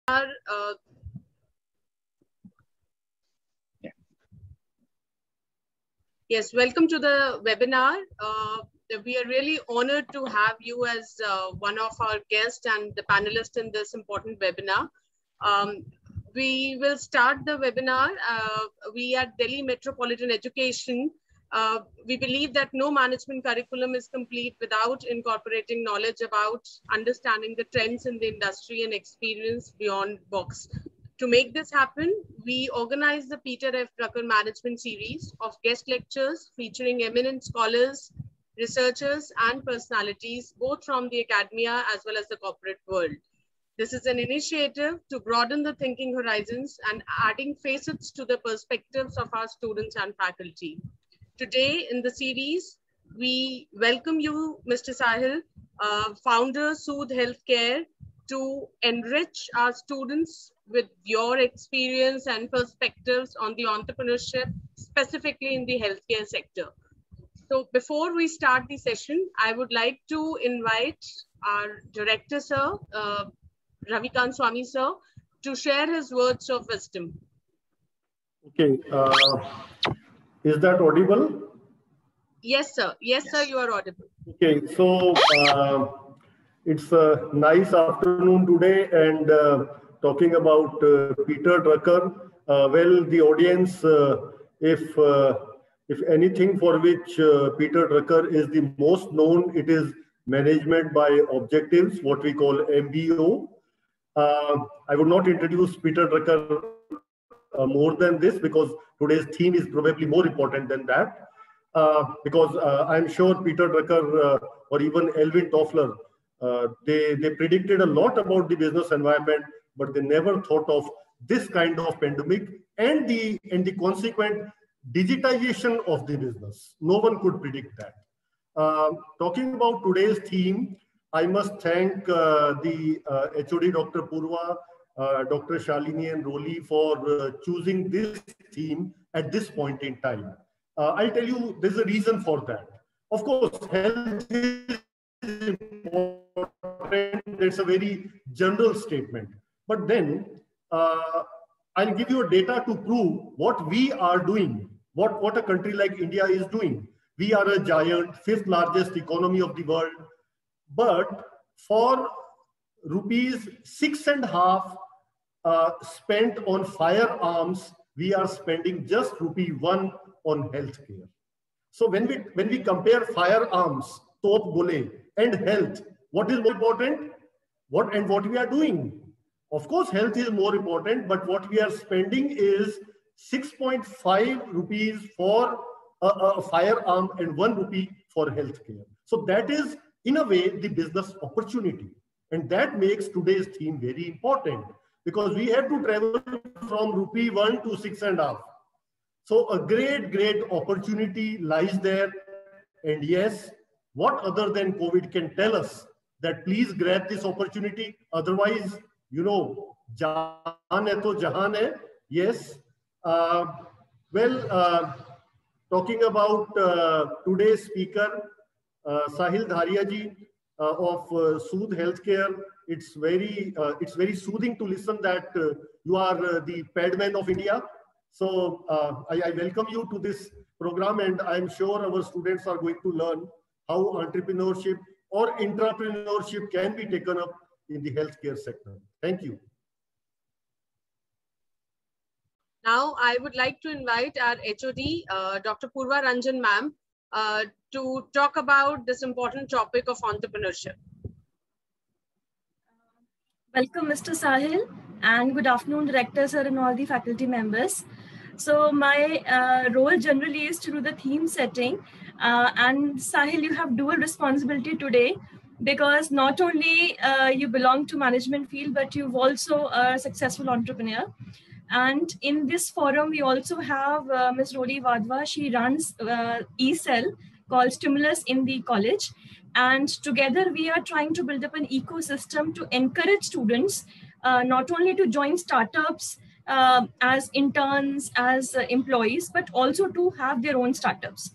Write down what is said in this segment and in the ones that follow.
Uh, yes, welcome to the webinar. We are really honored to have you as one of our guests and the panelists in this important webinar. We will start the webinar. We at Delhi Metropolitan Education, we believe that no management curriculum is complete without incorporating knowledge about understanding the trends in the industry and experience beyond books. To make this happen, we organized the Peter F. Drucker Management Series of guest lectures featuring eminent scholars, researchers, and personalities, both from the academia as well as the corporate world. This is an initiative to broaden the thinking horizons and adding facets to the perspectives of our students and faculty. Today in the series, we welcome you, Mr. Sahil, founder, Soothe Healthcare, to enrich our students with your experience and perspectives on the entrepreneurship, specifically in the healthcare sector. So before we start the session, I would like to invite our director, sir, Ravikant Swami, sir, to share his words of wisdom. Okay. Is that audible? Yes, sir. Yes, sir, you are audible. Okay. So it's a nice afternoon today, and talking about Peter Drucker. Well, the audience, if anything for which Peter Drucker is the most known, it is management by objectives, what we call MBO. I would not introduce Peter Drucker more than this, because today's theme is probably more important than that. Because I'm sure Peter Drucker or even Alvin Toffler, they predicted a lot about the business environment, but they never thought of this kind of pandemic and the consequent digitization of the business. No one could predict that. Talking about today's theme, I must thank the HOD Dr. Purva, Dr. Shalini and Roli for choosing this theme at this point in time. I'll tell you, there's a reason for that. Of course, health is important. It's a very general statement. But then I'll give you a data to prove what we are doing, what a country like India is doing. We are a giant, 5th largest economy of the world. But for rupees 6.5 spent on firearms, we are spending just ₹1 on healthcare. So when we compare firearms, top gole, and health, what is more important? What we are doing? Of course, health is more important, but what we are spending is 6.5 rupees for a firearm and ₹1 for healthcare. So that is, in a way, the business opportunity. And that makes today's theme very important, because we have to travel from ₹1 to 6.5. So a great opportunity lies there. And yes, what other than COVID can tell us that please grab this opportunity? Otherwise, you know, jaan hai to jahan hai. Yes. Talking about today's speaker, Sahil Dharia ji of Soothe Healthcare. It's very soothing to listen that you are the padman of India. So I welcome you to this program, and I'm sure our students are going to learn how entrepreneurship or intrapreneurship can be taken up in the healthcare sector. Thank you. Now, I would like to invite our HOD, Dr. Purva Ranjan ma'am, to talk about this important topic of entrepreneurship. Welcome, Mr. Sahil, and good afternoon, Director Sir and all the faculty members. So my role generally is to do the theme setting. And Sahil, you have dual responsibility today, because not only you belong to management field, but you've also a successful entrepreneur. And in this forum, we also have Ms. Roli Vadva. She runs e-cell called Stimulus in the college. And together we are trying to build up an ecosystem to encourage students not only to join startups as interns, as employees, but also to have their own startups.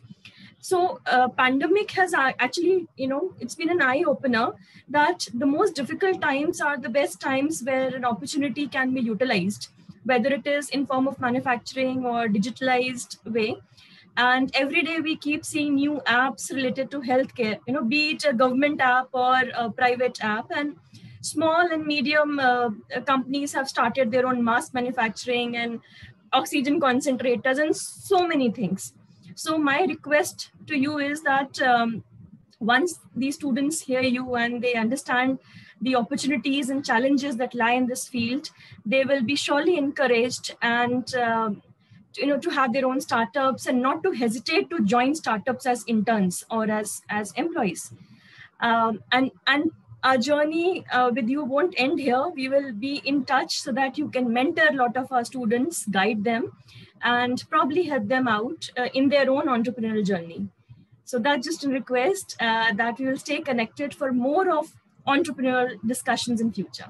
So pandemic has actually, it's been an eye-opener that the most difficult times are the best times where an opportunity can be utilized, whether it is in form of manufacturing or digitalized way. And every day we keep seeing new apps related to healthcare, be it a government app or a private app. And small and medium companies have started their own mask manufacturing and oxygen concentrators and so many things. So my request to you is that once these students hear you and they understand the opportunities and challenges that lie in this field, they will be surely encouraged and to have their own startups and not to hesitate to join startups as interns or as employees. And our journey with you won't end here. We will be in touch so that you can mentor a lot of our students, guide them, and probably help them out in their own entrepreneurial journey. So that's just a request that we will stay connected for more of entrepreneurial discussions in future.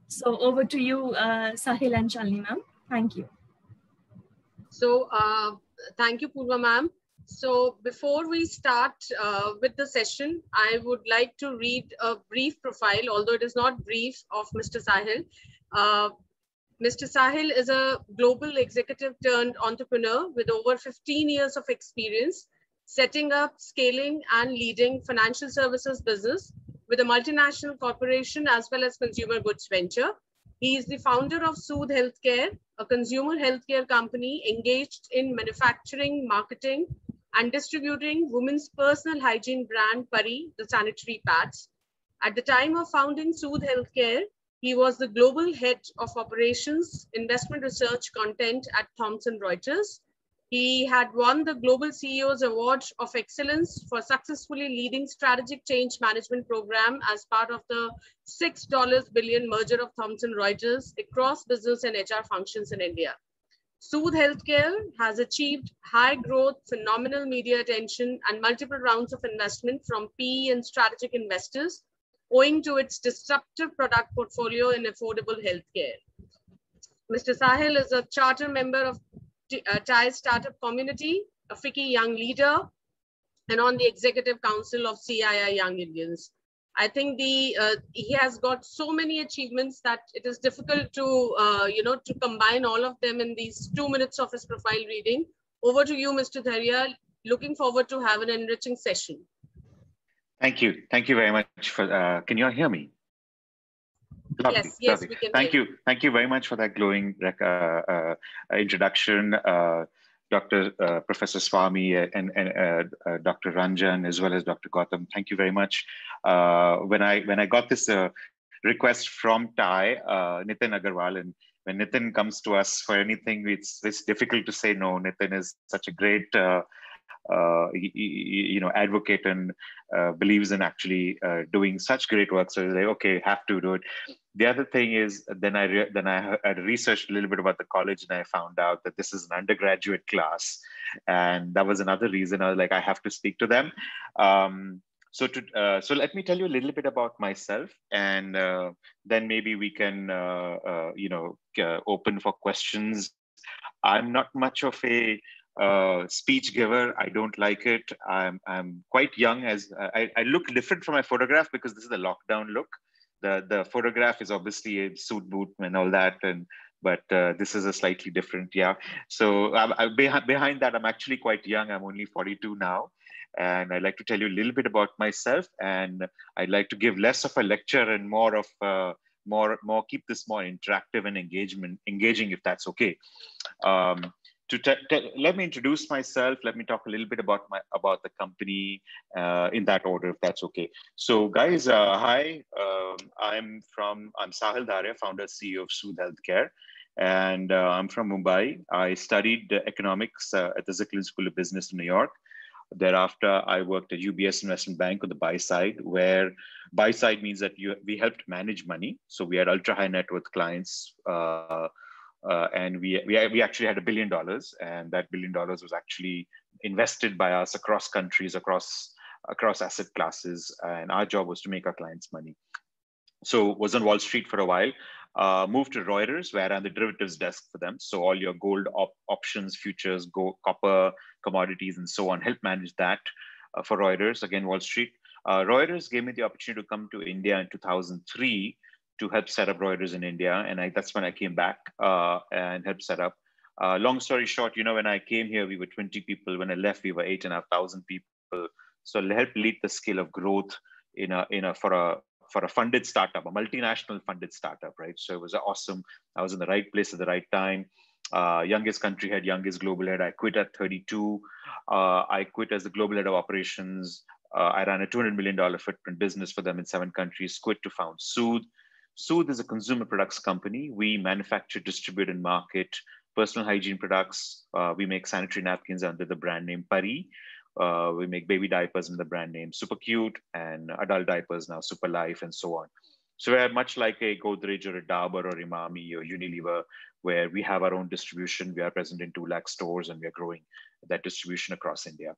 So over to you, Sahil and Shalini ma'am. Thank you. So thank you, Purva ma'am. So before we start with the session, I would like to read a brief profile, although it is not brief, of Mr. Sahil. Mr. Sahil is a global executive turned entrepreneur with over 15 years of experience setting up, scaling, and leading financial services business with a multinational corporation as well as consumer goods venture. He is the founder of Soothe Healthcare, a consumer healthcare company engaged in manufacturing, marketing, and distributing women's personal hygiene brand Pari, the sanitary pads. At the time of founding Soothe Healthcare, he was the global head of operations, investment research content at Thomson Reuters. He had won the Global CEO's Award of Excellence for successfully leading strategic change management program as part of the $6 billion merger of Thomson Reuters across business and HR functions in India. Soothe Healthcare has achieved high growth, phenomenal media attention, and multiple rounds of investment from PE and strategic investors, owing to its disruptive product portfolio in affordable healthcare. Mr. Sahil is a charter member of Thai startup community, a FICCI young leader, and on the executive council of CII Young Indians. I think he has got so many achievements that it is difficult to to combine all of them in these 2 minutes of his profile reading. Over to you, Mr. Dharia. Looking forward to have an enriching session. Thank you. Thank you very much for. Can you all hear me? Lovely, yes, lovely. We can. Thank you very much for that glowing introduction, Dr. Professor Swami and Dr. Ranjan, as well as Dr. Gautam. Thank you very much. When I got this request from Thai, Nitin Agarwal, and when Nitin comes to us for anything, it's difficult to say no. Nitin is such a great advocate and believes in actually doing such great work. So like, okay, have to do it. The other thing is, then I had researched a little bit about the college, and I found out that this is an undergraduate class, and that was another reason I was like, I have to speak to them. So let me tell you a little bit about myself, and then maybe we can open for questions. I'm not much of a speech giver. I don't like it. I'm quite young, as I look different from my photograph because this is the lockdown look. The photograph is obviously a suit boot and all that, but this is a slightly different, yeah. So behind that, I'm actually quite young. I'm only 42 now, and I'd like to tell you a little bit about myself, and I'd like to give less of a lecture and more of keep this more interactive and engaging, if that's okay. Let me introduce myself. Let me talk a little bit about the company in that order, if that's okay. So, guys, hi. I'm Sahil Dharia, founder CEO of Soothe Healthcare, and I'm from Mumbai. I studied economics at the Zicklin School of Business in New York. Thereafter, I worked at UBS Investment Bank on the buy side, where buy side means that we helped manage money. So we had ultra high net worth clients. And we actually had $1 billion, and that $1 billion was actually invested by us across countries, across asset classes, and our job was to make our clients money. So was on Wall Street for a while. Moved to Reuters, where I ran the derivatives desk for them. So all your gold options, futures, copper, commodities, and so on, help manage that for Reuters, again, Wall Street. Reuters gave me the opportunity to come to India in 2003 to help set up Reuters in India. And that's when I came back and helped set up. Long story short, when I came here, we were 20 people. When I left, we were 8,500 people. So I helped lead the scale of growth for a funded startup, a multinational funded startup, right? So it was awesome. I was in the right place at the right time. Youngest country head, youngest global head. I quit at 32. I quit as the global head of operations. I ran a $200 million footprint business for them in 7 countries, quit to found Soothe. Soothe is a consumer products company. We manufacture, distribute, and market personal hygiene products. We make sanitary napkins under the brand name Pari. We make baby diapers under the brand name Super Cute, and adult diapers now Super Life, and so on. So we're much like a Godrej or a Dabur or Imami or Unilever, where we have our own distribution. We are present in 2 lakh stores, and we are growing that distribution across India.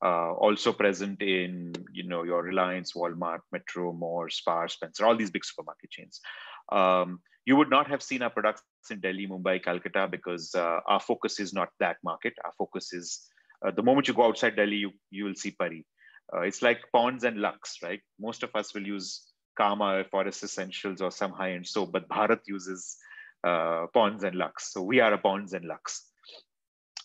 Also present in your Reliance, Walmart, Metro, More, Spar, Spencer, all these big supermarket chains. You would not have seen our products in Delhi, Mumbai, Calcutta, because our focus is not that market. Our focus is the moment you go outside Delhi, you will see Pari. It's like Ponds and Lux, right? Most of us will use Kama, Forest Essentials, or some high-end soap, but Bharat uses Ponds and Lux. So we are a Ponds and Lux.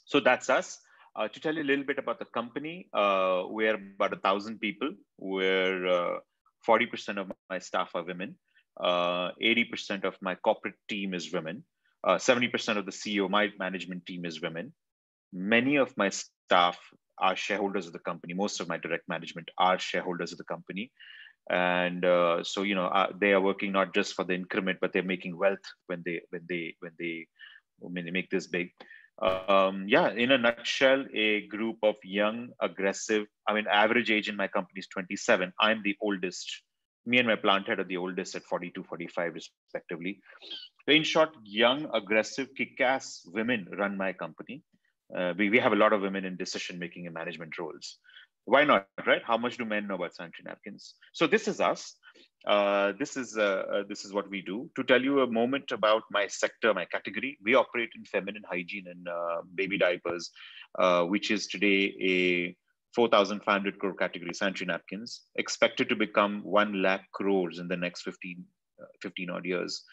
So that's us. To tell you a little bit about the company, we're about 1,000 people. We're 40% of my staff are women. 80% of my corporate team is women. 70% of the CEO, my management team, is women. Many of my staff are shareholders of the company. Most of my direct management are shareholders of the company. And so, they are working not just for the increment, but they're making wealth when they make this big. In a nutshell, a group of young, aggressive, average age in my company is 27. I'm the oldest. Me and my plant head are the oldest at 42, 45 respectively. In short, young, aggressive, kick-ass women run my company. We have a lot of women in decision-making and management roles. Why not, right? How much do men know about sanitary napkins? So this is us. This is what we do. To tell you a moment about my sector, my category, we operate in feminine hygiene and baby diapers, which is today a 4,500 crore category, sanitary napkins, expected to become 1 lakh crores in the next 15 odd years.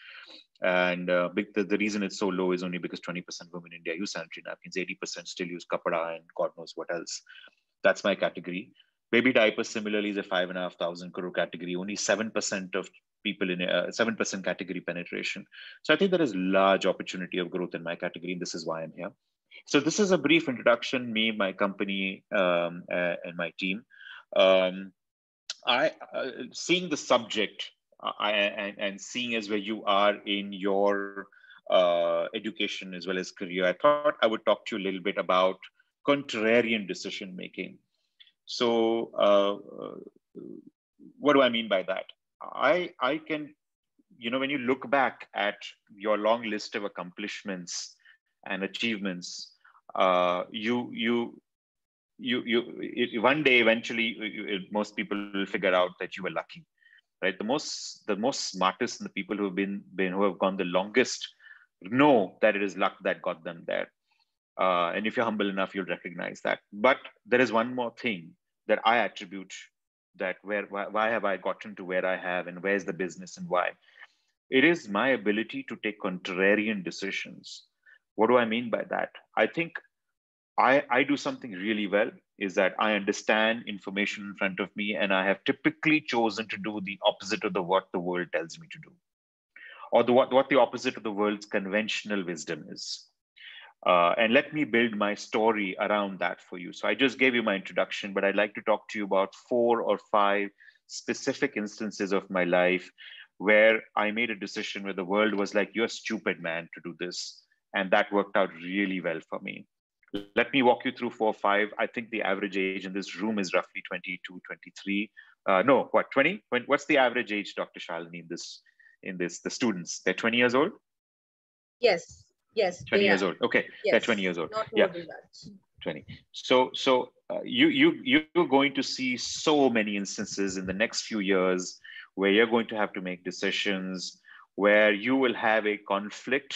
And the reason it's so low is only because 20% of women in India use sanitary napkins, 80% still use kapada and God knows what else. That's my category. Baby diapers similarly is a 5,500 crore category, only 7% of people in 7% category penetration. So I think there is large opportunity of growth in my category, and this is why I'm here. So this is a brief introduction, me, my company, and my team. Seeing the subject and seeing as where you are in your education as well as career, I thought I would talk to you a little bit about contrarian decision making. So what do I mean by that? I can, when you look back at your long list of accomplishments and achievements, one day eventually most people will figure out that you were lucky, right? The most smartest and the people who have gone the longest know that it is luck that got them there. And if you're humble enough, you'll recognize that. But there is one more thing that I attribute, that why have I gotten to where I have, and where's the business and why? It is my ability to take contrarian decisions. What do I mean by that? I think I do something really well, is that I understand information in front of me, and I have typically chosen to do the opposite of what the world tells me to do, or what the opposite of the world's conventional wisdom is. And let me build my story around that for you. So I just gave you my introduction, but I'd like to talk to you about 4 or 5 specific instances of my life where I made a decision where the world was like, you're stupid, man, to do this. And that worked out really well for me. Let me walk you through 4 or 5. I think the average age in this room is roughly 22, 23. 20? What's the average age, Dr. Shalini, the students? They're 20 years old? Yes. Yes. 20 years old. Okay. Yes. They're 20 years old. Not more than that. 20. So you're going to see so many instances in the next few years where you're going to have to make decisions where you will have a conflict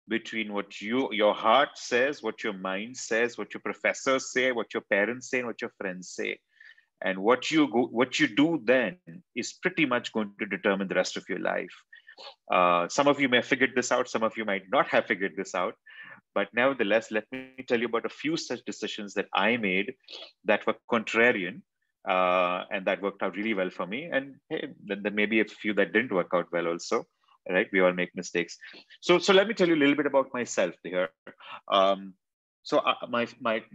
between what your heart says, what your mind says, what your professors say, what your parents say, and what your friends say. And what you do then is pretty much going to determine the rest of your life. Some of you may have figured this out, some of you might not have figured this out, but nevertheless, let me tell you about a few such decisions that I made that were contrarian, and that worked out really well for me. And hey, then there may be a few that didn't work out well also, right? We all make mistakes. So let me tell you a little bit about myself here.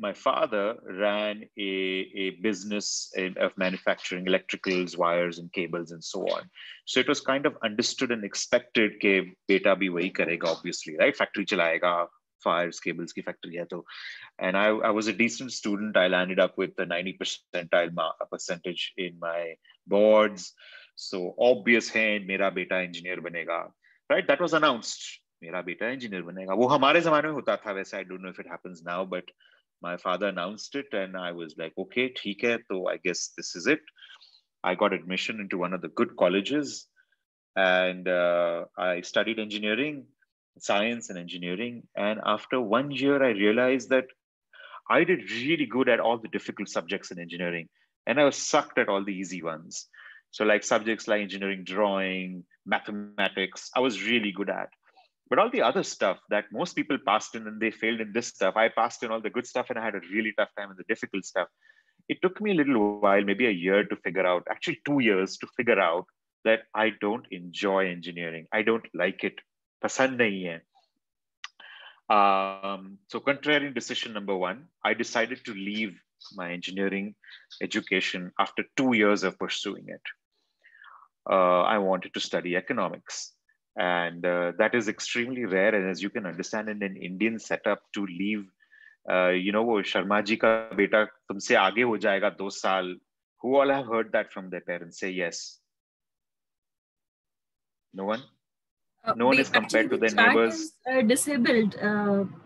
My father ran a business of manufacturing electricals, wires, and cables, and so on. So it was kind of understood and expected that beta bhi wahi karega, obviously, right? Factory chalayega, wires, cables ki factory hai to. And I was a decent student. I landed up with the 90 percentile percentage in my boards. So obvious hai, mera beta engineer banega, right? That was announced. मेरा बेटा engineer बनेगा. वो हमारे ज़माने में होता था वैसे. I don't know if it happens now, but my father announced it, and I was like, okay, ठीक है. So I guess this is it. I got admission into one of the good colleges, and I studied engineering, science and engineering. And after 1 year, I realized that I did really good at all the difficult subjects in engineering, and I was sucked at all the easy ones. So like subjects like engineering drawing, mathematics, I was really good at. But all the other stuff that most people passed in and they failed in this stuff, I passed in all the good stuff and I had a really tough time in the difficult stuff. It took me a little while, maybe a year to figure out, actually 2 years to figure out that I don't enjoy engineering. I don't like it. Pasand nahi hai. So contrarian decision number 1, I decided to leave my engineering education after 2 years of pursuing it. I wanted to study economics. And that is extremely rare. And as you can understand, in an Indian setup, to leave, वो शर्मा जी का बेटा तुमसे आगे हो जाएगा 2 साल. Who all have heard that from their parents? Say yes. No one? No one is compared to their neighbors. Is disabled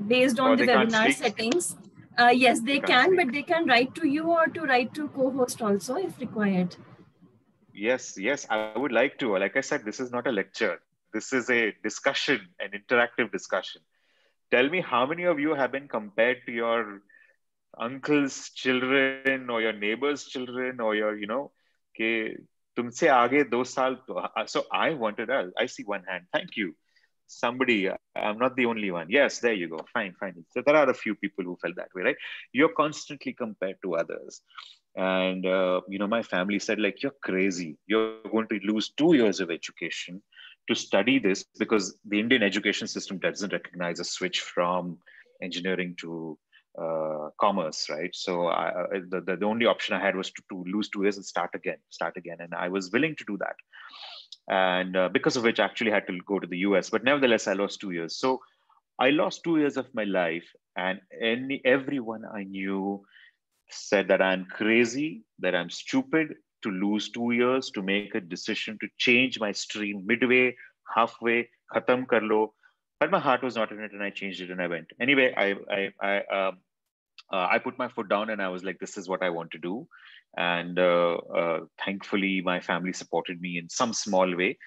based on the webinar settings. Yes, they can, but they can write to you or to write to co-host also if required. Yes, I would like to. Like I said, this is not a lecture. This is a discussion, an interactive discussion. Tell me how many of you have been compared to your uncle's children or your neighbor's children or your, ke tumse aage 2 saal. So I wanted, I see one hand. Thank you. Somebody, I'm not the only one. Yes, there you go. Fine. So there are a few people who felt that way, right? You're constantly compared to others. And, my family said, like, you're crazy. You're going to lose 2 years of education to study this, because the Indian education system doesn't recognize a switch from engineering to commerce, right? So the only option I had was to lose 2 years and start again. And I was willing to do that. And because of which I actually had to go to the US, but nevertheless, I lost 2 years. So I lost 2 years of my life, and everyone I knew said that I'm crazy, that I'm stupid to lose 2 years to make a decision to change my stream midway, halfway, khatam kar lo. But my heart was not in it, and I changed it and I went. Anyway, I put my foot down and I was like, this is what I want to do. And thankfully, my family supported me in some small way.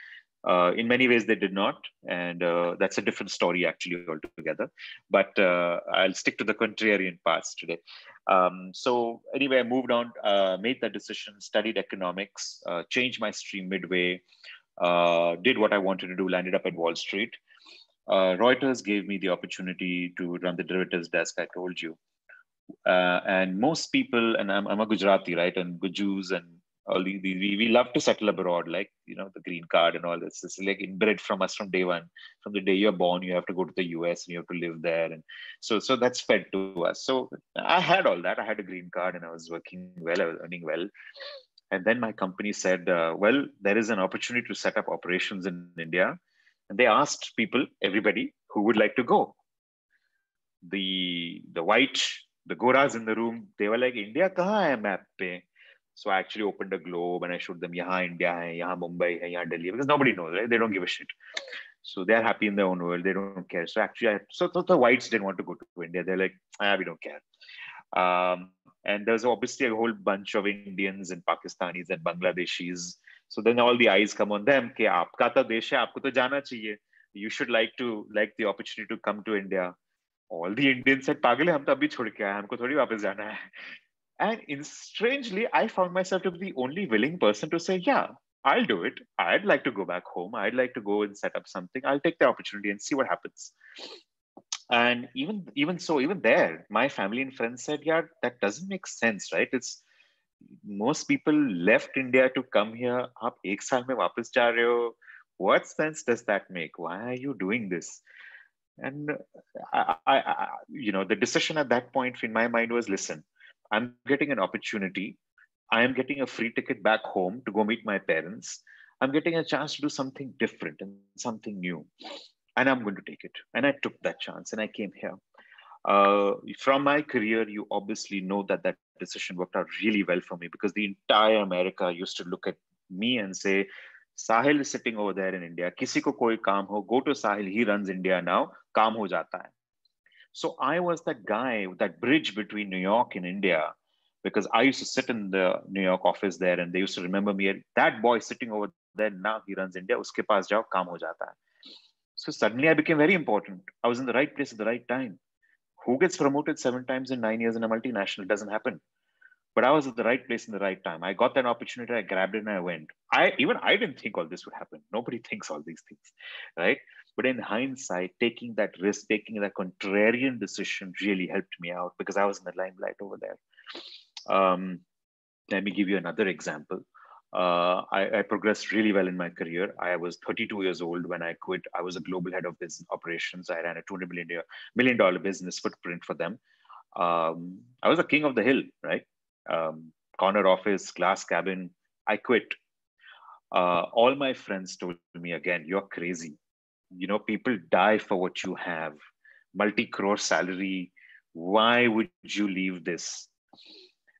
In many ways, they did not. And that's a different story, actually, altogether. But I'll stick to the contrarian parts today. So anyway, I moved on, made that decision, studied economics, changed my stream midway, did what I wanted to do, landed up at Wall Street. Reuters gave me the opportunity to run the derivatives desk, I told you. And most people, and I'm a Gujarati, right? And Gujus and all we love to settle abroad, like, the green card and all this. It's like inbred from us from day one. From the day you're born, you have to go to the US and you have to live there. And so that's fed to us. So I had all that. I had a green card and I was working well, I was earning well. And then my company said, well, there is an opportunity to set up operations in India. And they asked people, everybody, who would like to go. The Goras in the room, they were like, India kahan hai map pe? So I actually opened a globe and I showed them, yahan India hai, yahan Mumbai hai, yahan Delhi, because nobody knows, right? They don't give a shit. So they're happy in their own world. They don't care. So actually, so the whites didn't want to go to India. They're like, we don't care. And there's obviously a whole bunch of Indians and Pakistanis and Bangladeshis. So then all the eyes come on them. कि आपका तो देश है, आपको तो जाना चाहिए. You should like the opportunity to come to India. All the Indians said, पागल है, हम तो अभी छोड़ के आए, हमको थोड़ी वापस जाना है. And strangely, I found myself to be the only willing person to say, yeah, I'll do it. I'd like to go back home. I'd like to go and set up something. I'll take the opportunity and see what happens. And even there, my family and friends said, yeah, that doesn't make sense, right? It's most people left India to come here. आप एक साल में वापस जा रहे हो. What sense does that make? Why are you doing this? And the decision at that point in my mind was, listen, I'm getting an opportunity. I am getting a free ticket back home to go meet my parents. I'm getting a chance to do something different and something new. And I'm going to take it. And I took that chance and I came here. From my career, you obviously know that decision worked out really well for me, because the entire America used to look at me and say, Sahil is sitting over there in India. Kisi ko koi kaam ho, go to Sahil. He runs India now. Kaam ho jata hai. So I was that guy, that bridge between New York and India, because I used to sit in the New York office there, and they used to remember me. That boy sitting over there, now he runs India. Uske paas jao, kaam ho jata hai. So suddenly I became very important. I was in the right place at the right time. Who gets promoted 7 times in 9 years in a multinational? It doesn't happen. But I was at the right place in the right time. I got that opportunity. I grabbed it and I went. I didn't think all this would happen. Nobody thinks all these things, right? But in hindsight, taking that risk, taking that contrarian decision really helped me out, because I was in the limelight over there. Let me give you another example. I progressed really well in my career. I was 32 years old when I quit. I was a global head of business operations. I ran a $200 million business footprint for them. I was a king of the hill, right? Corner office, glass cabin. I quit. All my friends told me again, you're crazy. People die for what you have. Multi-crore salary. Why would you leave this?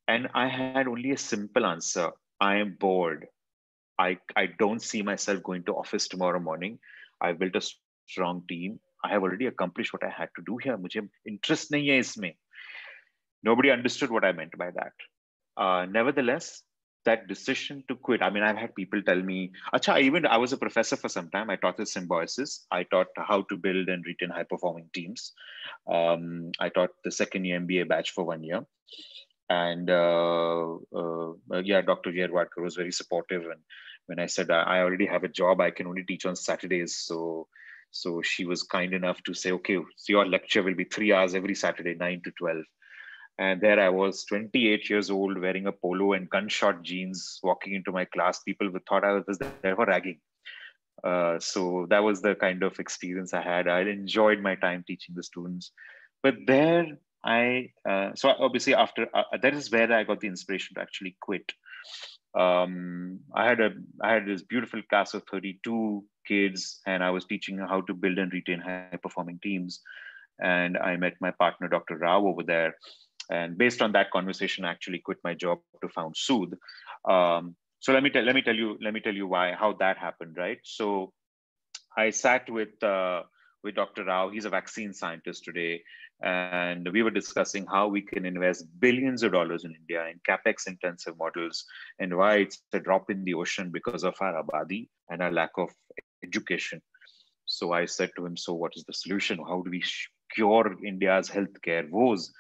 And I had only a simple answer. I am bored. I don't see myself going to office tomorrow morning. I've built a strong team. I have already accomplished what I had to do here. मुझे interest नहीं है इसमें. Nobody understood what I meant by that. Nevertheless, that decision to quit. I mean, I've had people tell me, I was a professor for some time. I taught the symbiosis. I taught how to build and retain high-performing teams. I taught the second year MBA batch for 1 year. And Dr. Yerwadkar was very supportive. And when I said I already have a job, I can only teach on Saturdays. So she was kind enough to say, okay, so your lecture will be 3 hours every Saturday, 9 to 12. And there I was, 28 years old, wearing a polo and gunshot jeans, walking into my class. People thought I was there for ragging. So that was the kind of experience I had. I enjoyed my time teaching the students. But there, so obviously after that is where I got the inspiration to actually quit. I had this beautiful class of 32 kids, and I was teaching how to build and retain high-performing teams. And I met my partner, Dr. Rao, over there. And based on that conversation, I actually quit my job to found Soothe. So let me tell you how that happened, right? So I sat with Dr. Rao. He's a vaccine scientist today. And we were discussing how we can invest billions of dollars in India in capex intensive models, and why it's a drop in the ocean because of our abadi and our lack of education. So I said to him, so what is the solution? How do we cure India's healthcare woes?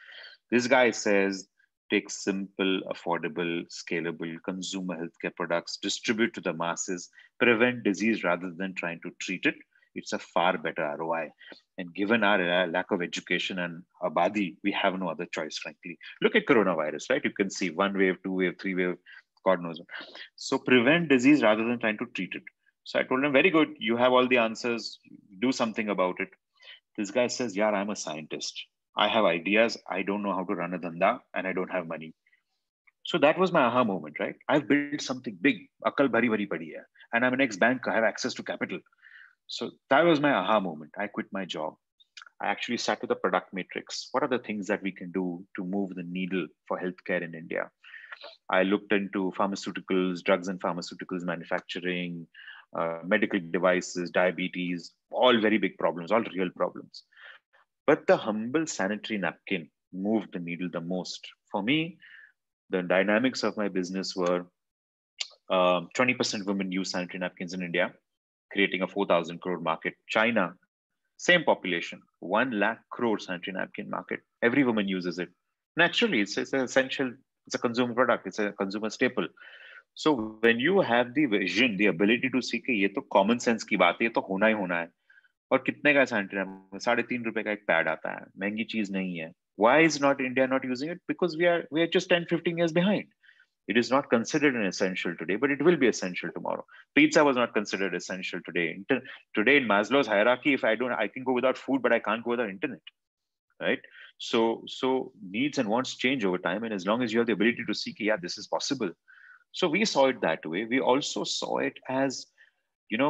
This guy says, take simple, affordable, scalable consumer healthcare products, distribute to the masses, prevent disease rather than trying to treat it. It's a far better ROI. And given our lack of education and abadi, we have no other choice, frankly. Look at coronavirus, right? You can see 1 wave, 2 wave, 3 wave, God knows. So prevent disease rather than trying to treat it. So I told him, very good. You have all the answers. Do something about it. This guy says, yeah, I'm a scientist. I have ideas. I don't know how to run a dhanda, and I don't have money. So that was my aha moment, right? I've built something big. Akal bhari bhari padi hai. And I'm an ex-banker. I have access to capital. So that was my aha moment. I quit my job. I actually sat with the product matrix. What are the things that we can do to move the needle for healthcare in India? I looked into pharmaceuticals, drugs and pharmaceuticals manufacturing, medical devices, diabetes, all very big problems, all real problems. But the humble sanitary napkin moved the needle the most. For me, the dynamics of my business were 20% women use sanitary napkins in India, creating a 4,000 crore market. China, same population, 1 lakh crore sanitary napkin market. Every woman uses it. Naturally, it's an essential, it's a consumer product, it's a consumer staple. So when you have the vision, the ability to see कि ये तो common sense की बात है, ये तो होना ही होना है. और कितने का sanitary napkin? ₹3.5 का एक pad आता है. महंगी चीज नहीं है. Why is not India not using it? Because we are just 10, 15 years behind. It is not considered an essential today, but it will be essential tomorrow. Pizza was not considered essential today. Today in Maslow's hierarchy, if I can go without food, but I can't go without internet, right? So needs and wants change over time, and as long as you have the ability to see, yeah, this is possible. So we saw it that way. We also saw it as, in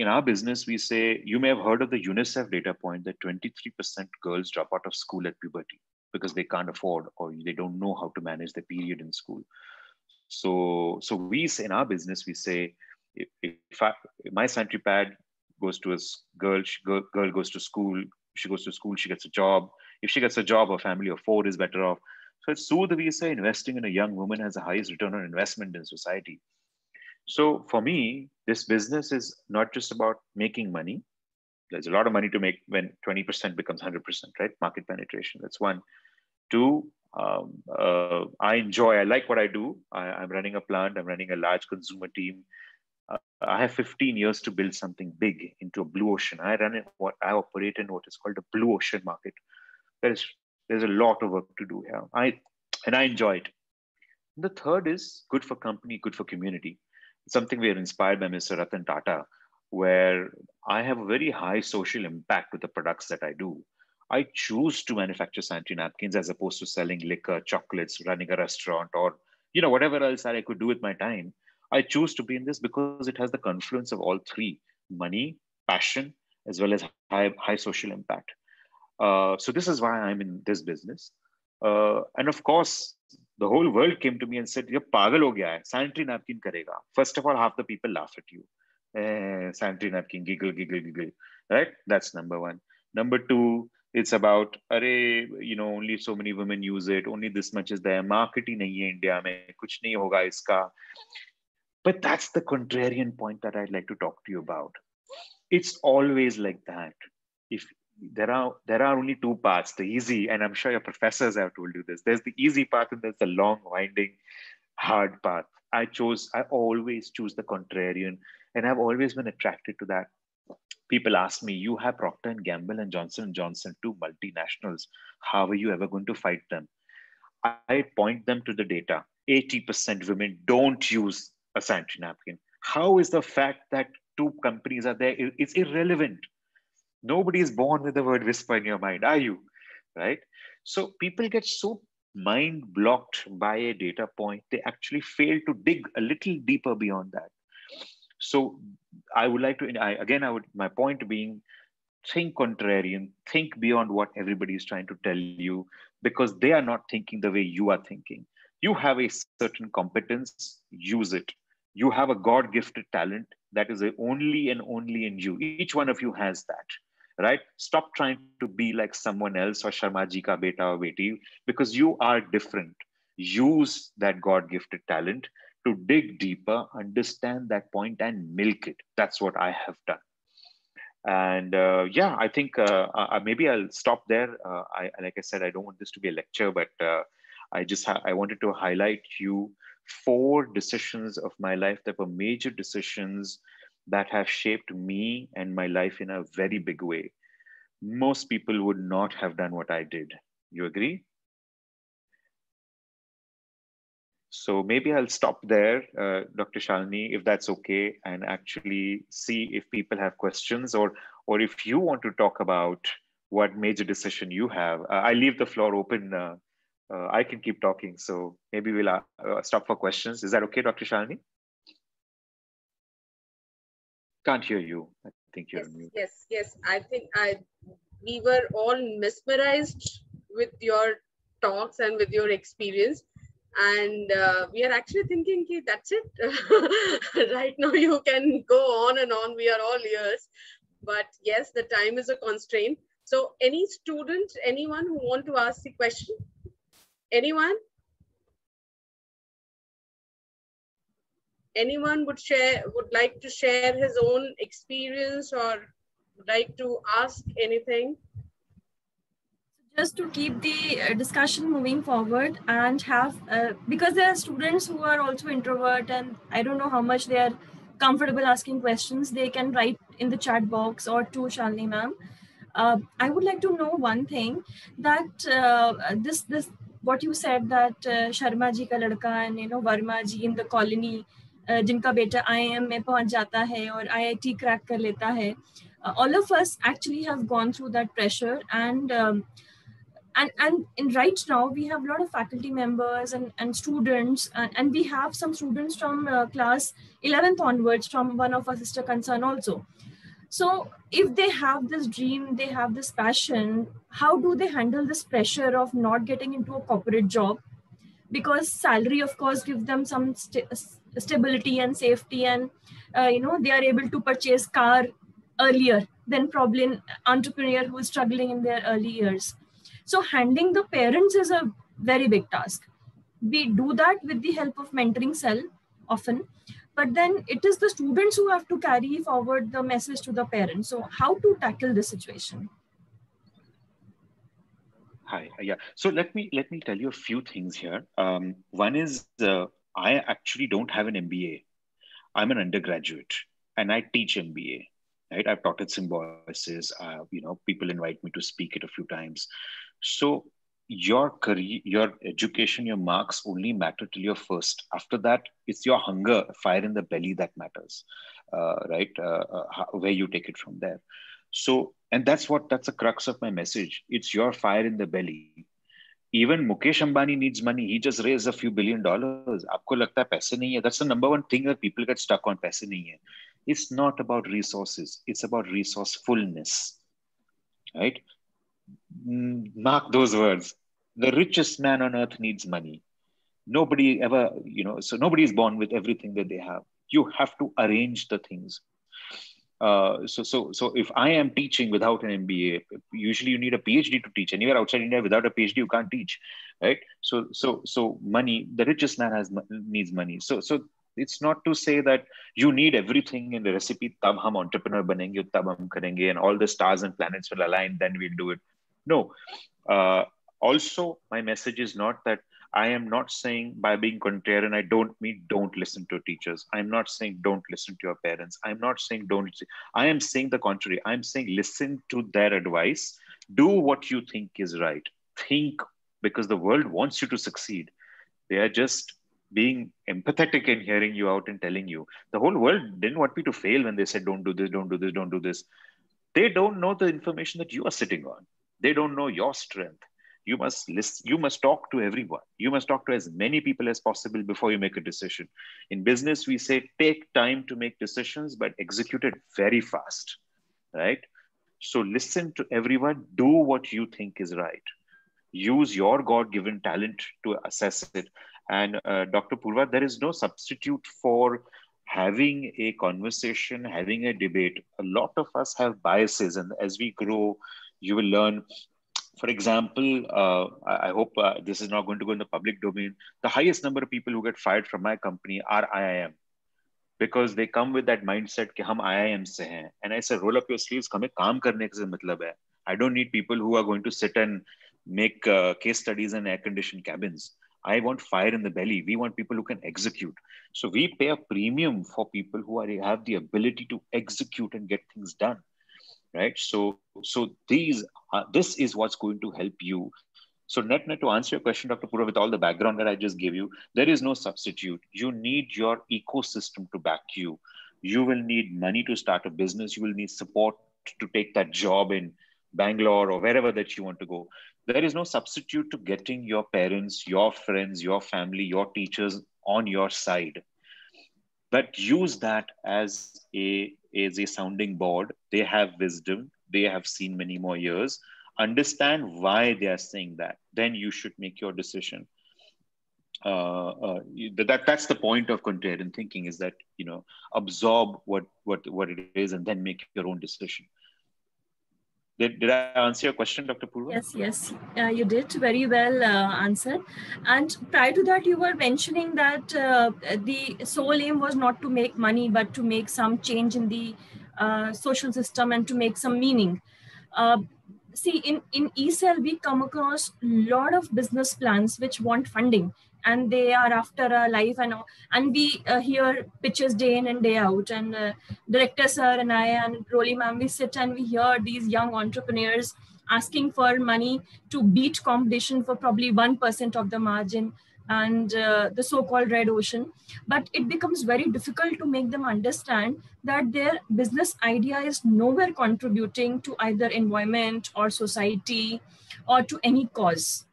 our business, we say, you may have heard of the UNICEF data point that 23% girls drop out of school at puberty because they can't afford or they don't know how to manage the period in school. So we say in our business, we say, if my sanitary pad goes to a girl, girl goes to school, she goes to school, she gets a job. If she gets a job, her family of 4 is better off. So it's so that we say investing in a young woman has the highest return on investment in society. So for me, this business is not just about making money. There's a lot of money to make when 20% becomes 100%, right? Market penetration, that's one. 2, I like what I do. I'm running a plant, I'm running a large consumer team. I have 15 years to build something big into a blue ocean. I operate in what is called a blue ocean market. There's a lot of work to do here. I enjoy it. And the third is good for company, good for community. Something we are inspired by Mr. Ratan Tata, where I have a very high social impact with the products that I do. I choose to manufacture sanitary napkins as opposed to selling liquor, chocolates, running a restaurant, or whatever else that I could do with my time. I choose to be in this because it has the confluence of all three: money, passion, as well as high social impact. So this is why I'm in this business. And of course, the whole world came to me and said, "You're pagal ho gaya hai, sanitary napkin karega." First of all, half the people laugh at you. Sanitary napkin, giggle, giggle, giggle. Right? That's number one. Number two, it's about, only so many women use it. Only this much is there. Market hi nahi hai India mein. Kuch nahi hoga iska. But that's the contrarian point that I'd like to talk to you about. It's always like that. If there are only two paths, the easy, and I'm sure your professors have told you this. There's the easy path and there's the long, winding, hard path. I always choose the contrarian, and I've always been attracted to that. People ask me, you have Procter & Gamble and Johnson & Johnson, 2 multinationals. How are you ever going to fight them? I point them to the data. 80% women don't use a sanitary napkin. How is the fact that 2 companies are there? It's irrelevant. Nobody is born with the word whisper in your mind, are you? Right? So people get so mind blocked by a data point, they actually fail to dig a little deeper beyond that. So I would like to, my point being, think contrarian, think beyond what everybody is trying to tell you, because they are not thinking the way you are thinking. You have a certain competence, use it. You have a God-gifted talent that is only and only in you. Each one of you has that, right? Stop trying to be like someone else or Sharma ji ka beta or beti, because you are different. Use that God-gifted talent to dig deeper, understand that point and milk it. That's what I have done. And I think maybe I'll stop there. Like I said, I don't want this to be a lecture, but I wanted to highlight you 4 decisions of my life that were major decisions that have shaped me and my life in a very big way. Most people would not have done what I did. You agree? So maybe I'll stop there, Dr. Shalini, if that's okay, and actually see if people have questions, or if you want to talk about what major decision you have. I leave the floor open. I can keep talking, so maybe we'll stop for questions. Is that okay, Dr. Shalini? Can't hear you. I think you're on mute. Yes. I think we were all mesmerized with your talks and with your experience. And we are actually thinking, that's it. Right now, you can go on and on. We are all ears. But yes, the time is a constraint. So any student, anyone who want to ask the question? Anyone? anyone would like to share his own experience or would like to ask anything? Just to keep the discussion moving forward and have, because there are students who are also introvert and I don't know how much they are comfortable asking questions, they can write in the chat box or to Shalini ma'am. I would like to know one thing, that this what you said, that Sharma ji ka ladka and Verma ji in the colony, जिनका बेटा IIM में पहुंच जाता है और IIT crack कर लेता है, all of us actually have gone through that pressure, and right now we have a lot of faculty members and students, and we have some students from class 11th onwards from one of our sister concern also. So if they have this dream, they have this passion, how do they handle this pressure of not getting into a corporate job? Because salary, of course, gives them some stability and safety, and they are able to purchase car earlier than probably an entrepreneur who is struggling in their early years. So handling the parents is a very big task. We do that with the help of mentoring cell often, but then it is the students who have to carry forward the message to the parents. So how to tackle this situation? Hi, yeah. So let me tell you a few things here. One is I actually don't have an MBA. I'm an undergraduate and I teach MBA. Right? I've taught at Symbiosis. People invite me to speak it a few times. So your career, your education, your marks only matter till you're first. After that, it's your hunger, fire in the belly that matters, right? Where you take it from there. So, and that's the crux of my message. It's your fire in the belly. Even Mukesh Ambani needs money. He just raised a few $1 billion. Aapko lagta hai paise nahi hai? That's the number one thing that people get stuck on. Paise nahi hai. It's not about resources. It's about resourcefulness, right? Mark those words. The richest man on earth needs money. Nobody ever, so nobody is born with everything that they have. You have to arrange the things. So if I am teaching without an MBA, usually you need a PhD to teach. Anywhere outside India, without a PhD, you can't teach, right? So money, the richest man needs money. So it's not to say that you need everything in the recipe. Tab hum entrepreneur banenge, tab hum karenge, and all the stars and planets will align. Then we'll do it. No. Also, my message is not that I am not saying by being contrarian, I don't mean don't listen to teachers. I'm not saying don't listen to your parents. I'm not saying I am saying the contrary. I'm saying listen to their advice. Do what you think is right. Think, because the world wants you to succeed. They are just being empathetic and hearing you out and telling you. The whole world didn't want me to fail when they said, don't do this, don't do this, don't do this. They don't know the information that you are sitting on. They don't know your strength. You must listen. You must talk to everyone. You must talk to as many people as possible before you make a decision. In business, we say take time to make decisions, but execute it very fast, right? So listen to everyone. Do what you think is right. Use your God-given talent to assess it. And Dr. Purva, there is no substitute for having a conversation, having a debate. A lot of us have biases, and as we grow, you will learn. For example, I hope this is not going to go in the public domain. The highest number of people who get fired from my company are IIM, because they come with that mindset कि हम IIM से हैं. And I say, roll up your sleeves, हमें काम करने से मतलब है. I don't need people who are going to sit and make case studies in air-conditioned cabins. I want fire in the belly. We want people who can execute. So we pay a premium for people who have the ability to execute and get things done. Right. So this is what's going to help you. So net to answer your question, Dr. Pura, with all the background that I just gave you, there is no substitute. You need your ecosystem to back you. You will need money to start a business. You will need support to take that job in Bangalore or wherever that you want to go. There is no substitute to getting your parents, your friends, your family, your teachers on your side. But use that as a sounding board. They have wisdom. They have seen many more years. Understand why they are saying that. Then you should make your decision. That's the point of contrarian thinking, is that, absorb what it is and then make your own decision. Did I answer your question, Dr. Purva? Yes, you did very well answered. And prior to that, you were mentioning that the sole aim was not to make money, but to make some change in the social system and to make some meaning. See, in ECell, we come across a lot of business plans which want funding, and they are after a life, and we hear pitches day in and day out. And director sir and I and Rolly ma'am, we sit and we hear these young entrepreneurs asking for money to beat competition for probably 1% of the margin, and the so-called red ocean. But it becomes very difficult to make them understand that their business idea is nowhere contributing to either environment or society or to any cause.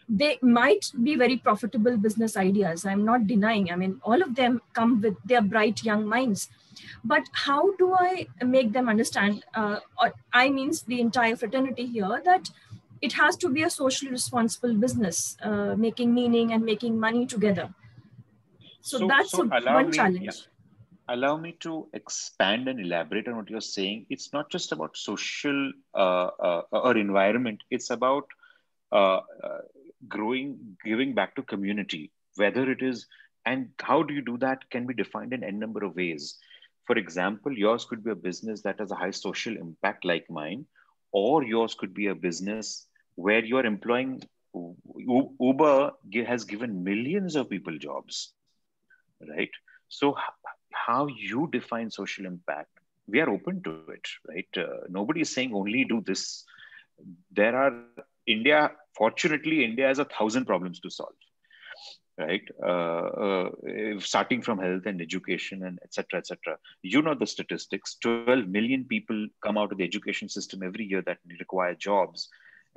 They might be very profitable business ideas, I'm not denying. I mean, all of them come with their bright young minds. But how do I make them understand, or I means the entire fraternity here, that it has to be a socially responsible business, making meaning and making money together. So that's one challenge. Yeah, allow me to expand and elaborate on what you're saying. It's not just about social or environment. It's about giving back to community, whether it is, and how do you do that can be defined in n number of ways. For example, yours could be a business that has a high social impact like mine, or yours could be a business where you're employing. Uber has given millions of people jobs, right? So how you define social impact, we are open to it, right? Nobody is saying only do this. There are fortunately, India has 1,000 problems to solve, right? Starting from health and education and etc. etc. You know the statistics, 12 million people come out of the education system every year that require jobs.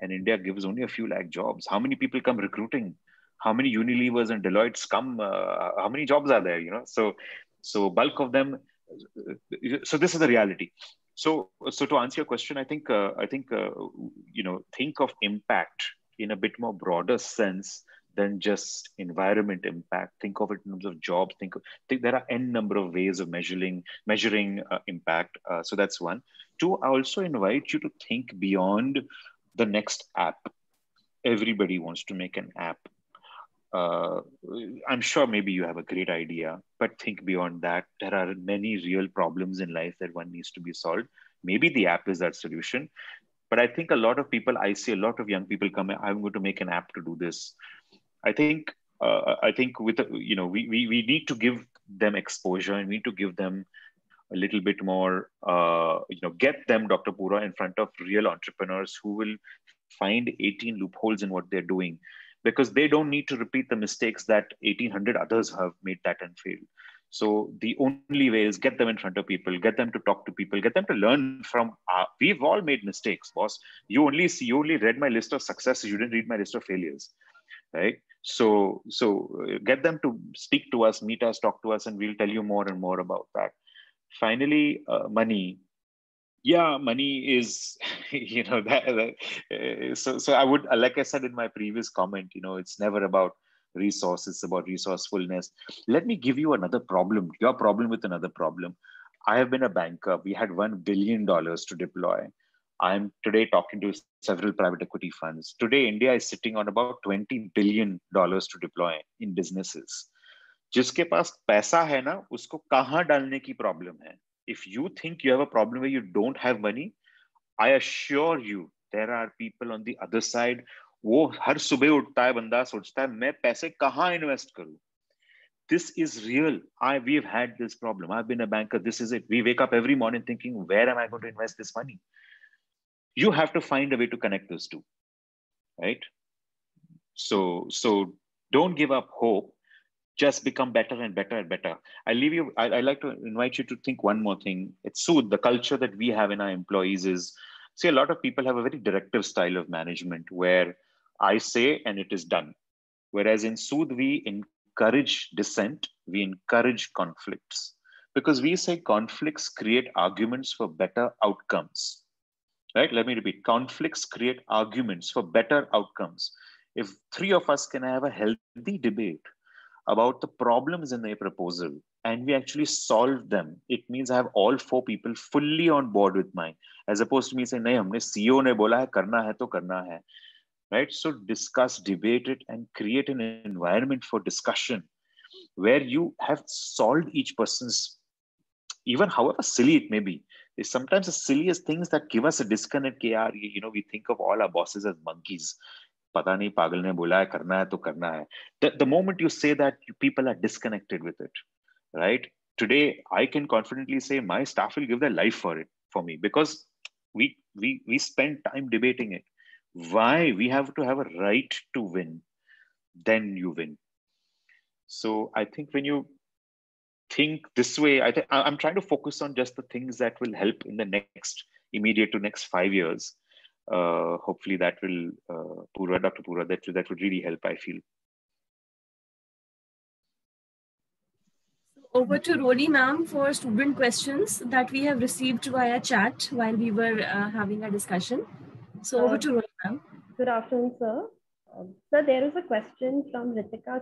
And India gives only a few lakh jobs. How many people come recruiting? How many Unilevers and Deloittes come? How many jobs are there? So bulk of them. So this is the reality. So to answer your question, I think think of impact in a bit more broader sense than just environment impact. Think of it in terms of jobs. Think there are n number of ways of measuring impact. So that's one. Two, I also invite you to think beyond the next app. Everybody wants to make an app. I'm sure maybe you have a great idea, but think beyond that. There are many real problems in life that one needs to be solved. Maybe the app is that solution. But I think a lot of people, I see a lot of young people come, I'm going to make an app to do this. I think with we need to give them exposure, and we need to give them a little bit more, get them, Dr. Pura, in front of real entrepreneurs who will find 18 loopholes in what they're doing, because they don't need to repeat the mistakes that 1,800 others have made that and failed. So the only way is get them in front of people, get them to talk to people, get them to learn from. We've all made mistakes, boss. You only read my list of successes. You didn't read my list of failures, right? So get them to speak to us, meet us, talk to us, and we'll tell you more and more about that. Finally, money. Yeah, money is, so I would, like I said in my previous comment, it's never about resources, it's about resourcefulness. Let me give you another problem, your problem with another problem. I have been a banker. We had $1 billion to deploy. I'm today talking to several private equity funds. Today, India is sitting on about $20 billion to deploy in businesses. जिसके पास पैसा है ना, उसको कहाँ डालने की problem है. If you think you have a problem where you don't have money, I assure you, there are people on the other side. वो हर सुबह उठता है बंदा, सोचता है मैं पैसे कहाँ invest करूँ. This is real. We've had this problem. I've been a banker. This is it. We wake up every morning thinking, where am I going to invest this money? You have to find a way to connect those two, right? So don't give up hope. Just become better and better and better. I'd like to invite you to think one more thing. It's Sood, the culture that we have in our employees is, see, a lot of people have a very directive style of management where I say and it is done. Whereas in Sood, we encourage dissent, we encourage conflicts. Because we say conflicts create arguments for better outcomes. Right? Let me repeat. Conflicts create arguments for better outcomes. If three of us can have a healthy debate about the problems in a proposal, and we actually solved them, it means I have all 4 people fully on board with mine, as opposed to me saying, nahi, humne CEO ne bola hai, karna hai to karna hai. Right? So discuss, debate it, and create an environment for discussion where you have solved each person's, even however silly it may be. It's sometimes the silliest things that give us a disconnect. We think of all our bosses as monkeys. Pata nahi, pagal ne bola hai, karna hai to karna hai. The moment you say that, people are disconnected with it, right? Today, I can confidently say my staff will give their life for me, because we spend time debating it. Why? We have to have a right to win. Then you win. So I think when you think this way, I'm trying to focus on just the things that will help in the next immediate to next 5 years. Hopefully that will, Dr. Pura, that would really help, I feel. Over to Roli ma'am for student questions that we have received via chat while we were having a discussion. So over to Roli ma'am. Good afternoon, sir. Sir, there is a question from Ritika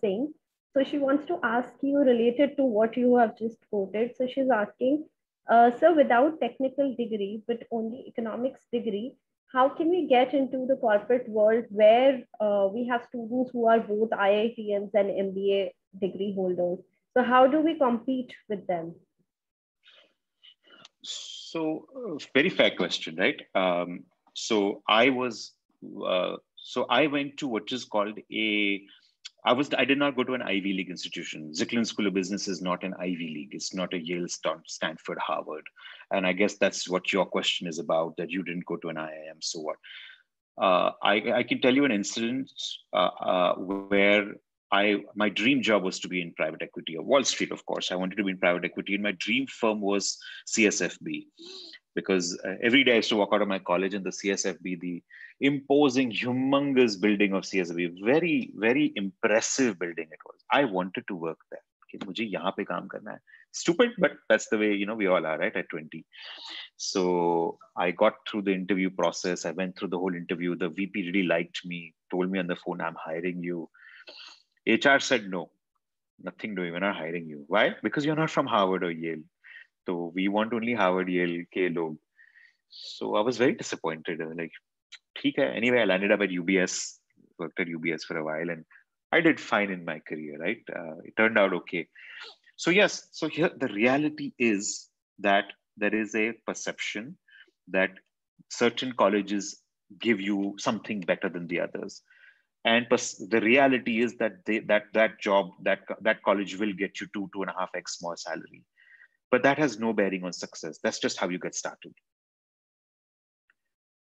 Singh. So she wants to ask you related to what you have just quoted. So she's asking, sir, without technical degree, but only economics degree, how can we get into the corporate world where we have students who are both IITMs and MBA degree holders? So how do we compete with them? So very fair question, right? So I went to what is called I did not go to an Ivy League institution. Zicklin School of Business is not an Ivy League. It's not a Yale, Stanford, Harvard. And I guess that's what your question is about, that you didn't go to an IIM, so what? I can tell you an incident where my dream job was to be in private equity, or Wall Street, of course. I wanted to be in private equity, and my dream firm was CSFB, because every day I used to walk out of my college and the CSFB, the imposing, humongous building of CSFB, very, very impressive building it was. I wanted to work there. Mujhe yahan pe kaam karna hai. Stupid, but that's the way, we all are, right, at 20. So I got through the interview process. I went through the whole interview. The VP really liked me, told me on the phone, I'm hiring you. HR said, no, nothing doing. We're not hiring you. Why? Because you're not from Harvard or Yale. So we want only Harvard, Yale, ke log. So I was very disappointed. I was like, theek hai. Anyway, I landed up at UBS, worked at UBS for a while, and I did fine in my career, right? It turned out okay. So yes, so here the reality is that there is a perception that certain colleges give you something better than the others. And the reality is that that college will get you 2.5x more salary. But that has no bearing on success. That's just how you get started.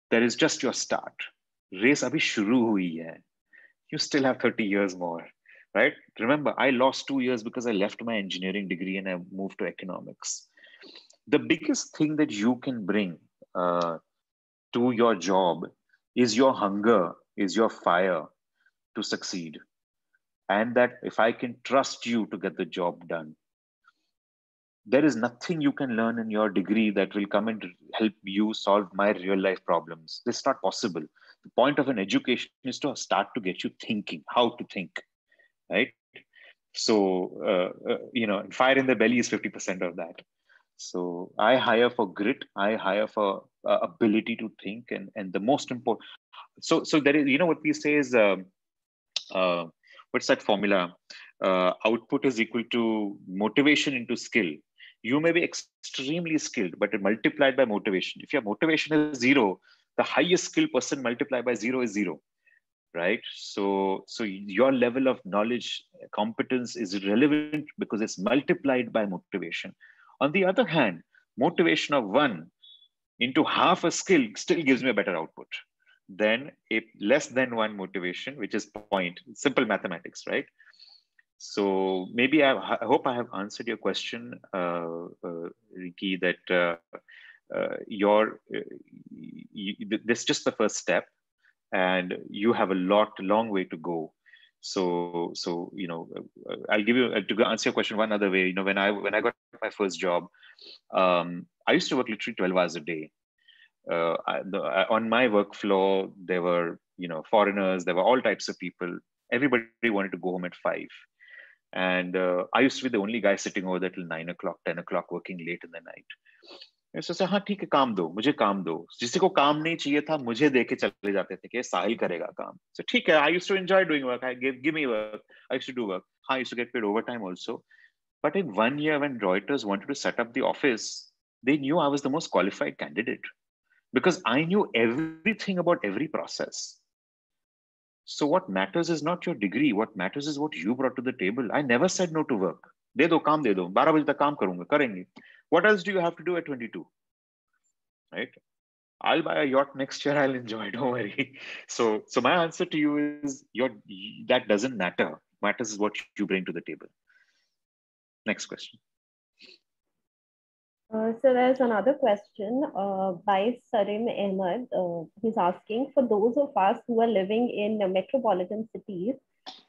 That is just your start. Race abhi shuru hui hai. You still have 30 years more, right? Remember, I lost 2 years because I left my engineering degree and I moved to economics. The biggest thing that you can bring to your job is your hunger, is your fire to succeed. And that if I can trust you to get the job done, there is nothing you can learn in your degree that will come and help you solve my real life problems. It's not possible. The point of an education is to start to get you thinking, how to think, right? So, fire in the belly is 50% of that. So I hire for grit. I hire for ability to think. And the most important, so there is, what we say is, what's that formula? Output is equal to motivation into skill. You may be extremely skilled, but multiplied by motivation. If your motivation is 0, the highest skilled person multiplied by 0 is 0, right? So your level of knowledge, competence is relevant because it's multiplied by motivation. On the other hand, motivation of 1 into half a skill still gives me a better output than a less than 1 motivation, which is point. Simple mathematics, right? So maybe I hope I have answered your question, Ricky, that this is just the first step, and you have a long way to go. So I'll give you, to answer your question one other way. When I got my first job, I used to work literally 12 hours a day. On my work floor, there were foreigners, there were all types of people. Everybody wanted to go home at 5. And I used to be the only guy sitting over there till 9 o'clock, 10 o'clock, working late in the night. I used to say, हाँ ठीक है, काम दो, मुझे काम दो. जिसी को काम नहीं चाहिए था, मुझे दे के चले जाते थे कि साहिल करेगा काम. So ठीक है, I used to enjoy doing work. Give me work. I used to do work. I used to get paid overtime also. But in 1 year, when Reuters wanted to set up the office, they knew I was the most qualified candidate because I knew everything about every process. So what matters is not your degree. What matters is what you brought to the table. I never said no to work. De do, kaam de do. 12 baje tak kaam karunga, karenge. What else do you have to do at 22? Right? I'll buy a yacht next year. I'll enjoy. Don't worry. So my answer to you is that doesn't matter. Matters is what you bring to the table. Next question. So there's another question by Sarim Ahmed. He's asking, for those of us who are living in metropolitan cities,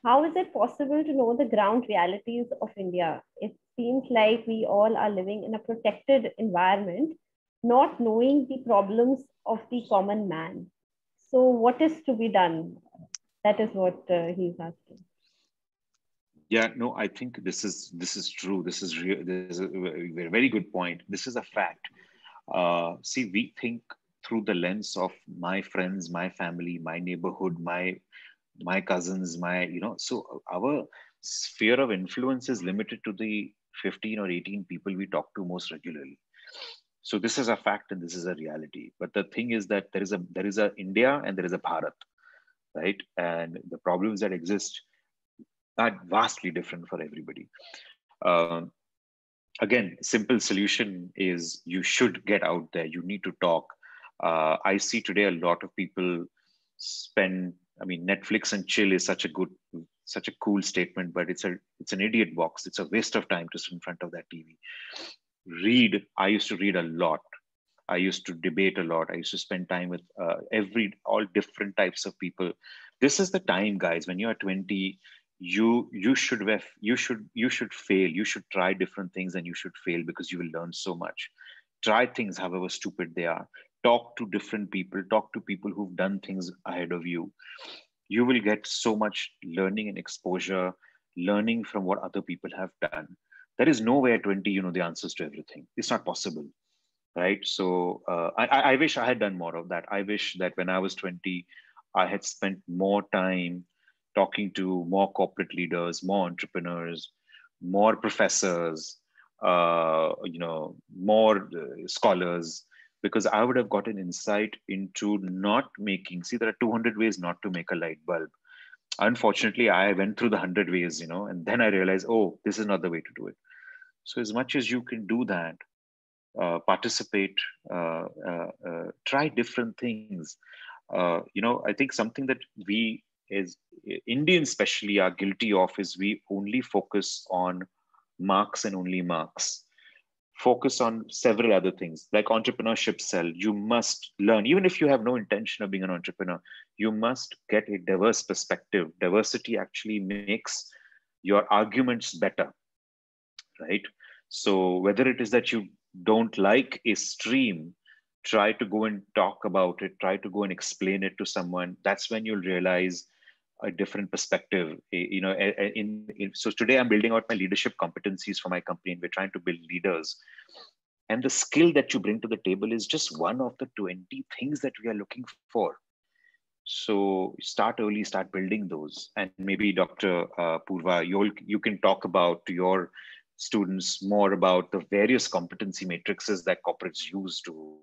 how is it possible to know the ground realities of India? It seems like we all are living in a protected environment, not knowing the problems of the common man. So what is to be done? That is what he's asking. Yeah, no, I think this is true. This is real. This is a very good point. This is a fact. See, we think through the lens of my friends, my family, my neighborhood, my cousins, so our sphere of influence is limited to the 15 or 18 people we talk to most regularly. So this is a fact and this is a reality. But the thing is that there is a India and there is a Bharat, right? And the problems that exist are vastly different for everybody. Again, simple solution is you should get out there. You need to talk. I see today a lot of people Netflix and chill is such a cool statement, but it's an idiot box. It's a waste of time to sit in front of that TV. Read. I used to read a lot. I used to debate a lot. I used to spend time with all different types of people. This is the time, guys. When you are 20, you should fail. You should try different things and you should fail because you will learn so much. Try things, however stupid they are. Talk to different people. Talk to people who've done things ahead of you. You will get so much learning and exposure, learning from what other people have done. There is no way at 20 you know the answers to everything. It's not possible, right? So I wish I had done more of that. I wish that when I was 20, I had spent more time talking to more corporate leaders, more entrepreneurs, more professors, more scholars, because I would have gotten insight into not making, see, there are 200 ways not to make a light bulb. Unfortunately, I went through the 100 ways, and then I realized, oh, this is not the way to do it. So as much as you can do that, participate, try different things. I think something that we as Indians especially are guilty of is we only focus on marks and only marks. Focus on several other things like entrepreneurship cell. You must learn, even if you have no intention of being an entrepreneur, you must get a diverse perspective. Diversity actually makes your arguments better, right? So whether it is that you don't like a stream, try to go and talk about it, try to go and explain it to someone. That's when you'll realize a different perspective. So today I'm building out my leadership competencies for my company, and we're trying to build leaders. And the skill that you bring to the table is just one of the 20 things that we are looking for. So start early, start building those. And maybe Dr. Purva, you can talk about to your students more about the various competency matrices that corporates use to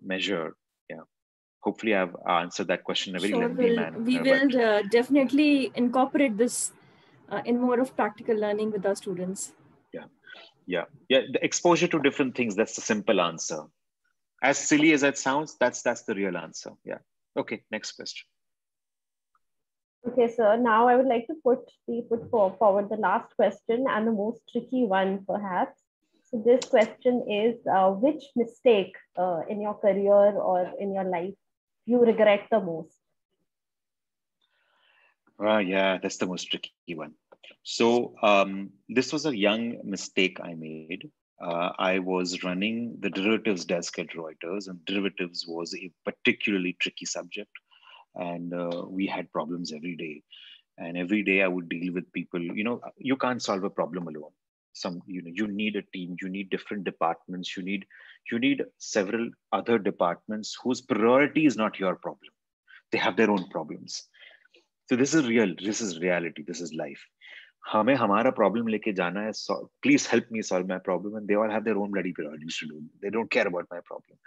measure. Yeah. Hopefully I've answered that question in a very lengthy manner. We will definitely incorporate this in more of practical learning with our students. Yeah. The exposure to different things, that's the simple answer. As silly as that sounds, that's the real answer. Yeah. Okay, next question. Okay, sir. Now I would like to put forward the last question and the most tricky one, perhaps. So this question is, which mistake in your career or in your life you regret the most? Yeah, that's the most tricky one. So this was a young mistake I made. I was running the derivatives desk at Reuters, and derivatives was a particularly tricky subject. And we had problems every day. And every day I would deal with people. You can't solve a problem alone. You need a team, you need different departments, you need several other departments whose priority is not your problem. They have their own problems. So this is reality, this is life. हमें हमारा problem लेके जाना है, please help me solve my problem, and they all have their own bloody priorities to do. They don't care about my problem.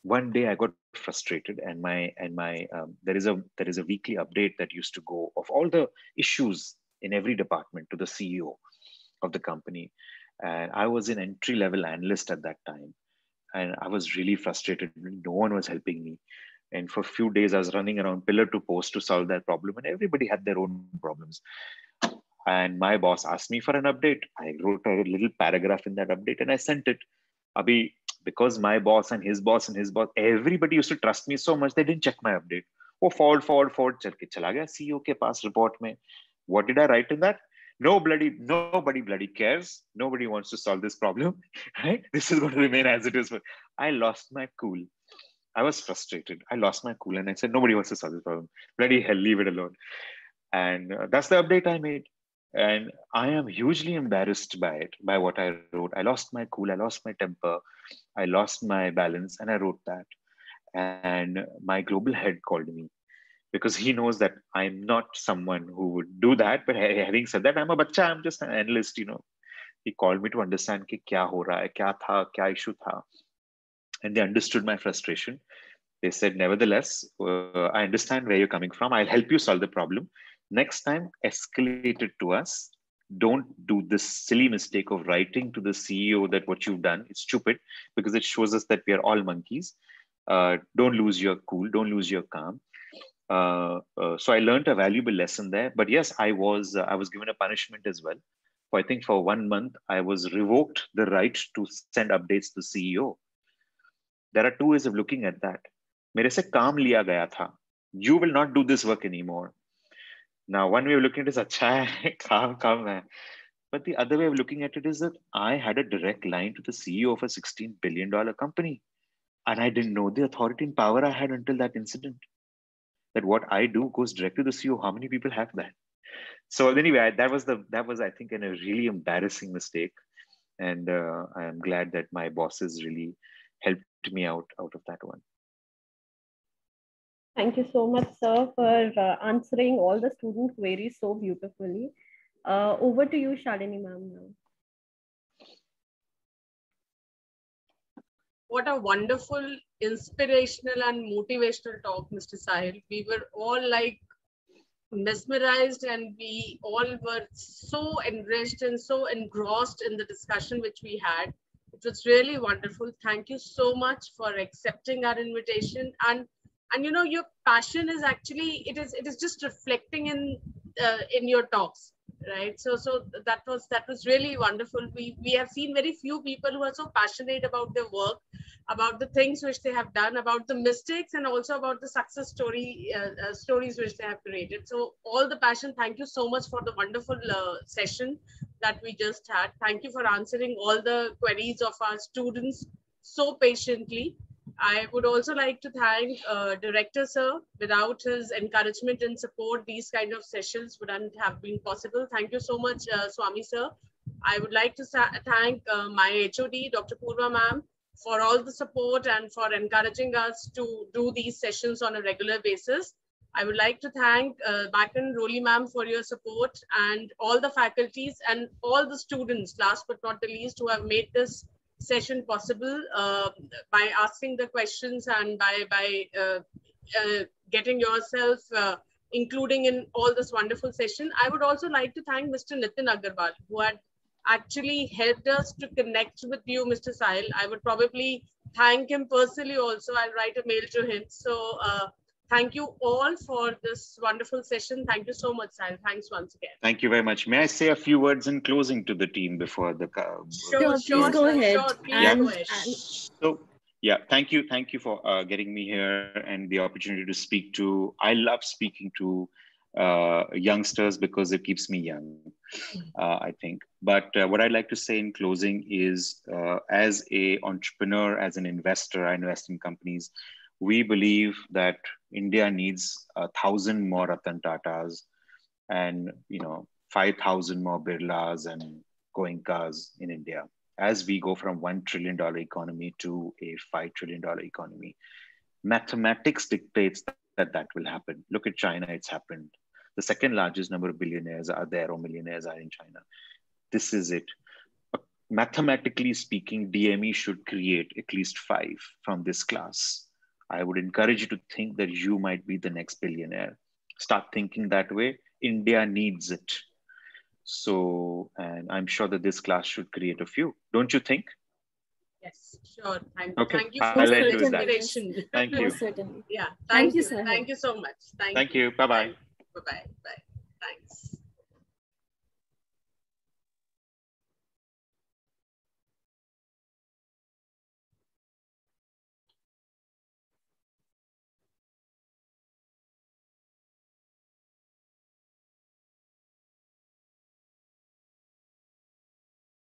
One day I got frustrated, and there is a weekly update that used to go of all the issues in every department to the CEO of the company. And I was an entry level analyst at that time, and I was really frustrated. No one was helping me. And for a few days, I was running around pillar to post to solve that problem, and everybody had their own problems. And my boss asked me for an update. I wrote a little paragraph in that update and I sent it. Abhi, because my boss and his boss and his boss, everybody used to trust me so much, they didn't check my update. Oh, forward, chal ke chala gaya CEO ke paas report mein. What did I write in that? Nobody bloody cares. Nobody wants to solve this problem, right? This is going to remain as it is. I lost my cool. I was frustrated. I lost my cool and I said, nobody wants to solve this problem. Bloody hell, leave it alone. And that's the update I made. And I am hugely embarrassed by it, by what I wrote. I lost my cool, I lost my temper, I lost my balance, and I wrote that. And my global head called me because he knows that I'm not someone who would do that. But having said that, I'm a bacha, I'm just an analyst, He called me to understand ki kya ho raha hai, kya tha, kya issue tha. And they understood my frustration. They said, nevertheless, I understand where you're coming from. I'll help you solve the problem. Next time, escalate it to us. Don't do this silly mistake of writing to the CEO that what you've done is stupid, because it shows us that we are all monkeys. Don't lose your cool. Don't lose your calm. So I learned a valuable lesson there. But yes, I was given a punishment as well. I think for 1 month, I was revoked the right to send updates to the CEO. There are 2 ways of looking at that. मेरे से काम लिया गया था. You will not do this work anymore. Now, one way of looking at it is अच्छा है, काम है. But the other way of looking at it is that I had a direct line to the CEO of a $16 billion company. And I didn't know the authority and power I had until that incident. That what I do goes direct to the CEO. How many people have that? So anyway, that was I think a really embarrassing mistake. And I am glad that my bosses really helped me out of that one. Thank you so much, sir, for answering all the student queries so beautifully. Over to you, Shalini ma'am now. What a wonderful, inspirational and motivational talk, Mr. Sahil. We were all like mesmerized and we all were so enriched and so engrossed in the discussion which we had. It was really wonderful. Thank you so much for accepting our invitation. And your passion is actually, it is just reflecting in your talks, right? So that was really wonderful. We have seen very few people who are so passionate about their work, about the things which they have done, about the mistakes, and also about the success stories which they have created. So all the passion. Thank you so much for the wonderful session that we just had. Thank you for answering all the queries of our students so patiently. I would also like to thank Director Sir. Without his encouragement and support, these kind of sessions wouldn't have been possible. Thank you so much, Swami Sir. I would like to thank my HOD, Dr. Purva Ma'am, for all the support and for encouraging us to do these sessions on a regular basis. I would like to thank Bakan Roli Ma'am for your support, and all the faculties and all the students, last but not the least, who have made this session possible by asking the questions and by getting yourself including in all this wonderful session. I would also like to thank Mr. Nitin Agarwal, who had actually helped us to connect with you, Mr. Sahil. I would probably thank him personally also. I'll write a mail to him. So thank you all for this wonderful session. Thank you so much, Sahil. Thanks once again. Thank you very much. May I say a few words in closing to the team before the... Sure, go ahead. So, yeah, thank you for getting me here and the opportunity to speak to... I love speaking to youngsters because it keeps me young, I think. But what I'd like to say in closing is, as an entrepreneur, as an investor, I invest in companies. We believe that India needs 1,000 more Ratan Tatas, and 5,000 more Birlas and Goenkas in India as we go from $1 trillion economy to a $5 trillion economy. Mathematics dictates that will happen. Look at China, it's happened. The second largest number of billionaires are there, or millionaires are in China. This is it. Mathematically speaking, DME should create at least 5 from this class. I would encourage you to think that you might be the next billionaire. Start thinking that way. India needs it. So, and I'm sure that this class should create a few. Don't you think? Yes, sure. Thank you I'll for the end with that. inspiration. Thank you. Certainly. Yeah. Thank you, Thank you so much. Thank you. Bye-bye. Bye-bye. Bye.